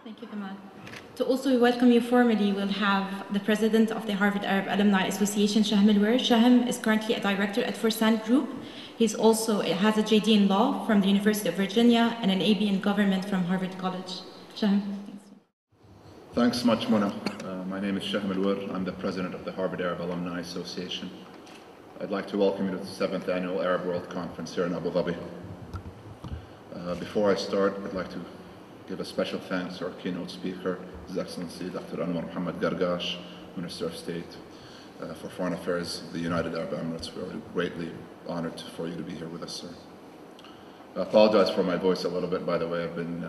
Thank you, Kamal. To also welcome you formally, we'll have the president of the Harvard Arab Alumni Association, Shahm Alwer. Shahm is currently a director at Forsan Group. He's also has a JD in law from the University of Virginia and an AB in government from Harvard College. Shahm, thanks. Thanks much, Mona. My name is Shahm Alwer. I'm the president of the Harvard Arab Alumni Association. I'd like to welcome you to the 7th Annual Arab World Conference here in Abu Dhabi. Before I start, I'd like to give a special thanks to our keynote speaker, His Excellency Dr. Anwar Mohammed Gargash, Minister of State for Foreign Affairs of the United Arab Emirates. We're greatly honored for you to be here with us, sir. I apologize for my voice a little bit, by the way. I've been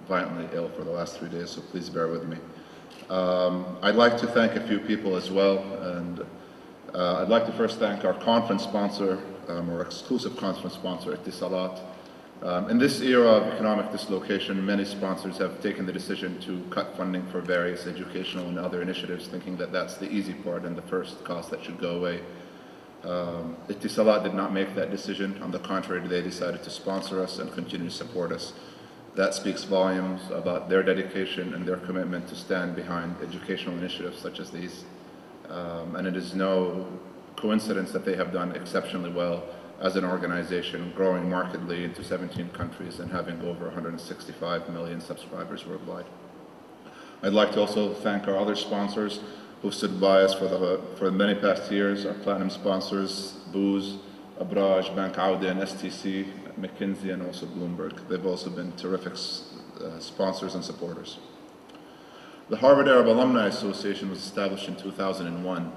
violently ill for the last 3 days, so please bear with me. I'd like to thank a few people as well, and I'd like to first thank our conference sponsor, our exclusive conference sponsor, Etisalat. In this era of economic dislocation, many sponsors have taken the decision to cut funding for various educational and other initiatives, thinking that that's the easy part and the first cost that should go away. Etisalat did not make that decision. On the contrary, they decided to sponsor us and continue to support us. That speaks volumes about their dedication and their commitment to stand behind educational initiatives such as these. And it is no coincidence that they have done exceptionally well as an organization, growing markedly into 17 countries and having over 165 million subscribers worldwide. I'd like to also thank our other sponsors who stood by us for many past years, our platinum sponsors, Booz, Abraj, Bank Audi, and STC, McKinsey, and also Bloomberg. They've also been terrific sponsors and supporters. The Harvard Arab Alumni Association was established in 2001.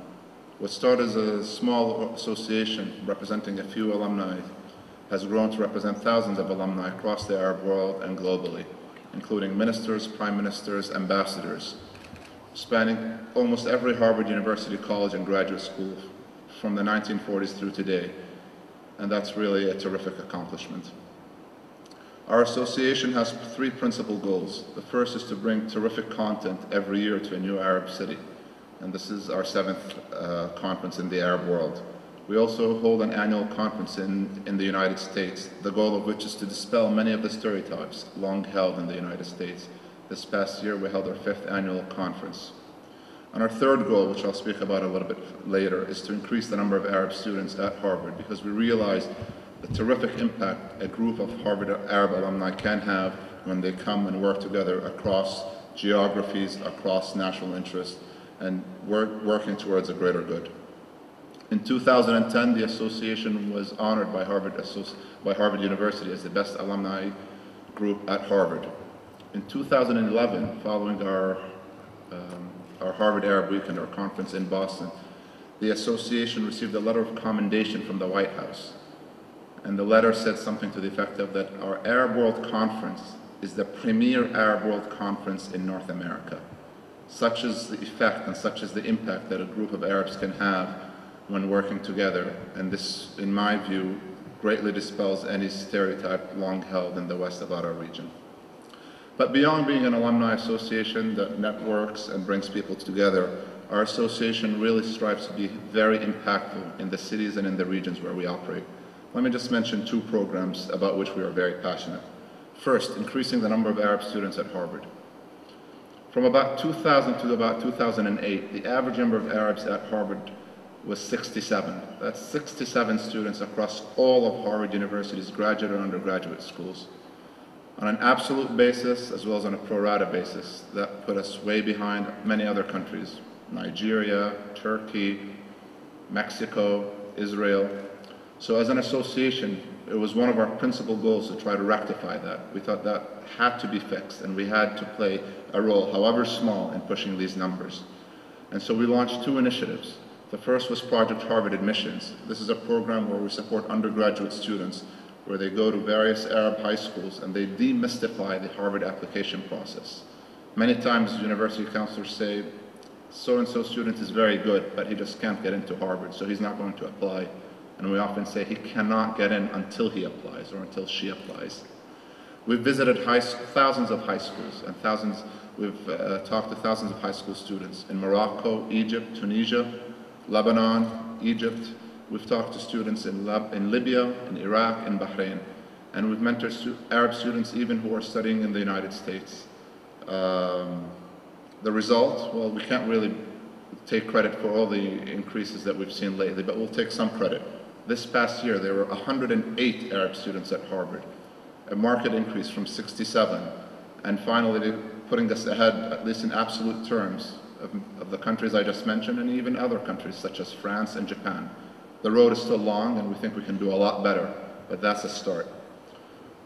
What started as a small association representing a few alumni has grown to represent thousands of alumni across the Arab world and globally, including ministers, prime ministers, ambassadors, spanning almost every Harvard University college and graduate school from the 1940s through today. And that's really a terrific accomplishment. Our association has 3 principal goals. The first is to bring terrific content every year to a new Arab city. And this is our 7th conference in the Arab world. We also hold an annual conference in the United States, the goal of which is to dispel many of the stereotypes long held in the United States. This past year, we held our 5th annual conference. And our third goal, which I'll speak about a little bit later, is to increase the number of Arab students at Harvard, because we realize the terrific impact a group of Harvard Arab alumni can have when they come and work together across geographies, across national interests, and working towards a greater good. In 2010, the association was honored by Harvard University as the best alumni group at Harvard. In 2011, following our Harvard Arab Weekend, our conference in Boston, the association received a letter of commendation from the White House. And the letter said something to the effect of that our Arab World Conference is the premier Arab World Conference in North America. Such is the effect and such is the impact that a group of Arabs can have when working together. And this, in my view, greatly dispels any stereotype long held in the West about our region. But beyond being an alumni association that networks and brings people together, our association really strives to be very impactful in the cities and in the regions where we operate. Let me just mention 2 programs about which we are very passionate. First, increasing the number of Arab students at Harvard. From about 2000 to about 2008, the average number of Arabs at Harvard was 67. That's 67 students across all of Harvard University's graduate and undergraduate schools. On an absolute basis, as well as on a pro rata basis, that put us way behind many other countries: Nigeria, Turkey, Mexico, Israel. So as an association, it was one of our principal goals to try to rectify that. We thought that had to be fixed, and we had to play a role, however small, in pushing these numbers. And so we launched 2 initiatives. The first was Project Harvard Admissions. This is a program where we support undergraduate students, where they go to various Arab high schools and they demystify the Harvard application process. Many times university counselors say, so-and-so student is very good, but he just can't get into Harvard, so he's not going to apply. And we often say he cannot get in until he applies or until she applies. We've visited thousands of high schools and we've talked to thousands of high school students in Morocco, Egypt, Tunisia, Lebanon, Egypt. We've talked to students in Libya, in Iraq, in Bahrain. And we've mentored Arab students even who are studying in the United States. The result, well, we can't really take credit for all the increases that we've seen lately, but we'll take some credit. This past year, there were 108 Arab students at Harvard, a marked increase from 67, and finally putting us ahead, at least in absolute terms, of the countries I just mentioned, and even other countries such as France and Japan. The road is still long, and we think we can do a lot better, but that's a start.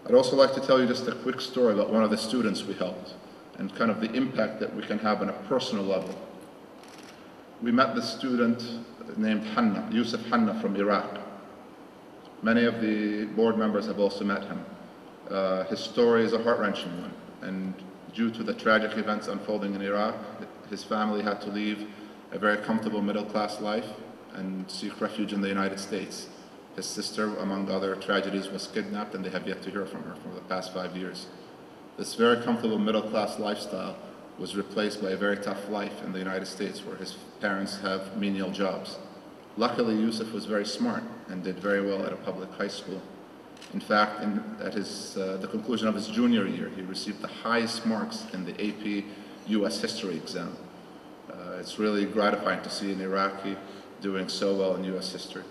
I'd also like to tell you just a quick story about one of the students we helped, and kind of the impact that we can have on a personal level. We met this student named Hanna, Yusuf Hanna from Iraq. Many of the board members have also met him. His story is a heart-wrenching one, and due to the tragic events unfolding in Iraq, his family had to leave a very comfortable middle-class life and seek refuge in the United States. His sister, among other tragedies, was kidnapped, and they have yet to hear from her for the past 5 years. This very comfortable middle-class lifestyle was replaced by a very tough life in the United States, where his parents have menial jobs. Luckily, Yusuf was very smart and did very well at a public high school. In fact, at the conclusion of his junior year, he received the highest marks in the AP US history exam. It's really gratifying to see an Iraqi doing so well in US history.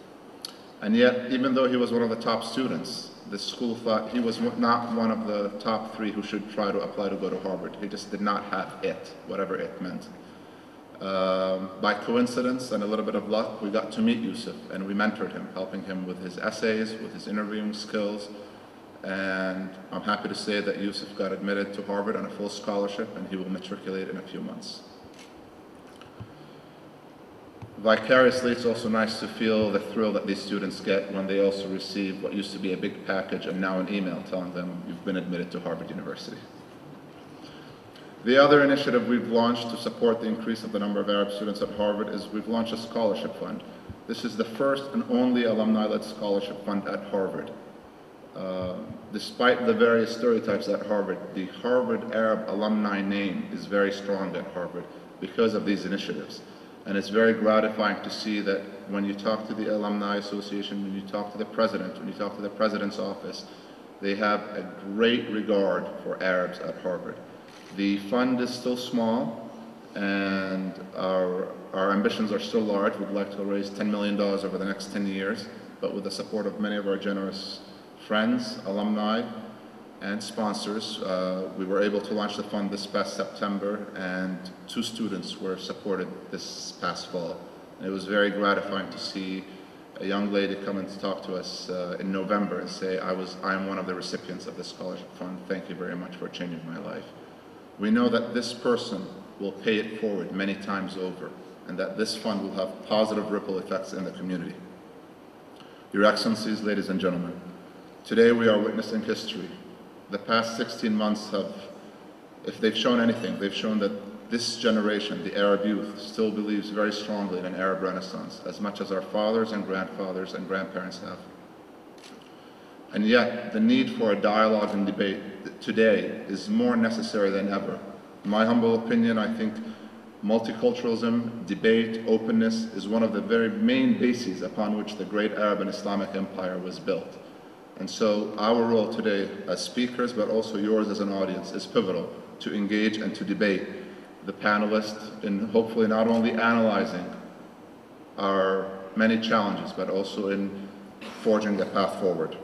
And yet, even though he was one of the top students, the school thought he was not one of the top 3 who should try to apply to go to Harvard. He just did not have it, whatever it meant. By coincidence and a little bit of luck, we got to meet Yusuf, and we mentored him, helping him with his essays, with his interviewing skills. And I'm happy to say that Yusuf got admitted to Harvard on a full scholarship, and he will matriculate in a few months. Vicariously, it's also nice to feel the thrill that these students get when they also receive what used to be a big package and now an email telling them you've been admitted to Harvard University. The other initiative we've launched to support the increase of the number of Arab students at Harvard is we've launched a scholarship fund. This is the first and only alumni-led scholarship fund at Harvard. Despite the various stereotypes at Harvard, the Harvard Arab alumni name is very strong at Harvard because of these initiatives. And it's very gratifying to see that when you talk to the Alumni Association, when you talk to the president, when you talk to the president's office, they have a great regard for Arabs at Harvard. The fund is still small, and our ambitions are still large. We'd like to raise $10 million over the next 10 years, but with the support of many of our generous friends, alumni, and sponsors, we were able to launch the fund this past September, and 2 students were supported this past fall. And it was very gratifying to see a young lady come in to talk to us in November and say, I am one of the recipients of this scholarship fund. Thank you very much for changing my life. We know that this person will pay it forward many times over, and that this fund will have positive ripple effects in the community. Your Excellencies, ladies and gentlemen, today we are witnessing history. The past 16 months have, if they've shown anything, they've shown that this generation, the Arab youth, still believes very strongly in an Arab Renaissance, as much as our fathers and grandfathers and grandparents have. And yet, the need for a dialogue and debate today is more necessary than ever. In my humble opinion, I think multiculturalism, debate, openness is one of the very main bases upon which the great Arab and Islamic empire was built. And so our role today as speakers, but also yours as an audience, is pivotal to engage and to debate the panelists in hopefully not only analyzing our many challenges, but also in forging a path forward.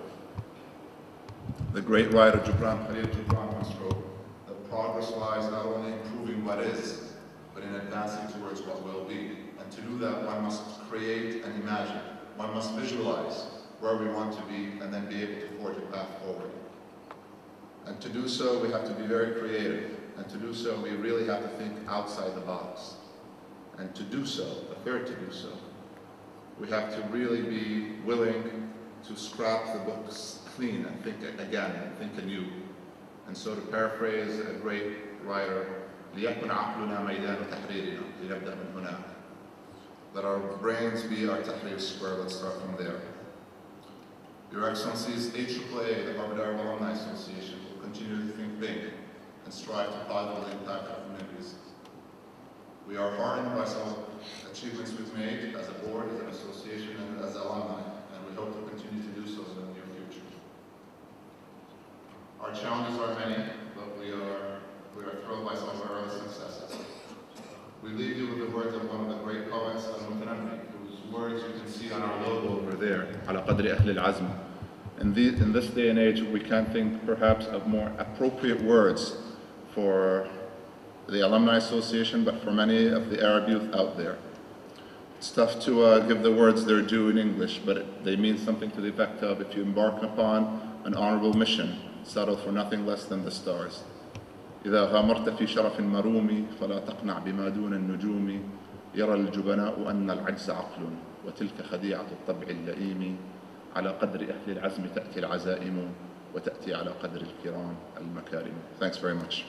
The great writer Gibran Khalil Gibran once wrote that progress lies not only in improving what is, but in advancing towards what will be. And to do that, one must create and imagine. One must visualize where we want to be, and then be able to forge a path forward. And to do so, we have to be very creative. And to do so, we really have to think outside the box. And to do so, the third to do so, we have to really be willing to scrap the books clean and think again, and think anew. And so to paraphrase a great writer, لِيَكُنْ عَقْلُنَا مَيْدَانُ تَحْرِيرِنَا لِنَبْدَأ مِنْ هُنَا. Let our brains be our Tahrir square. Let's start from there. Your Excellencies, AAA, the Harvard Arab Alumni Association, will continue to think big and strive to positively impact our communities. We are heartened by some achievements we've made as a board, as an association, and as alumni, and we hope to continue to do so in the near future. Our challenges are many, but we are curled by some of our early successes. We leave you with the words of one of the great poets, Al-Mutanabbi, whose words you can see on our logo over there, على قدر أهل العزم. In this day and age, we can't think perhaps of more appropriate words for the Alumni Association, but for many of the Arab youth out there. It's tough to give the words their due in English, but they mean something to the effect of, if you embark upon an honorable mission, settle for nothing less than the stars. إذا غامرت في شرف مروم فلا تقنع بما دون النجوم يرى الجبناء أن العجز عقل وتلك خديعة الطبع اللئيم على قدر أهل العزم تأتي العزائم وتأتي على قدر الكرام المكارم. Thanks very much.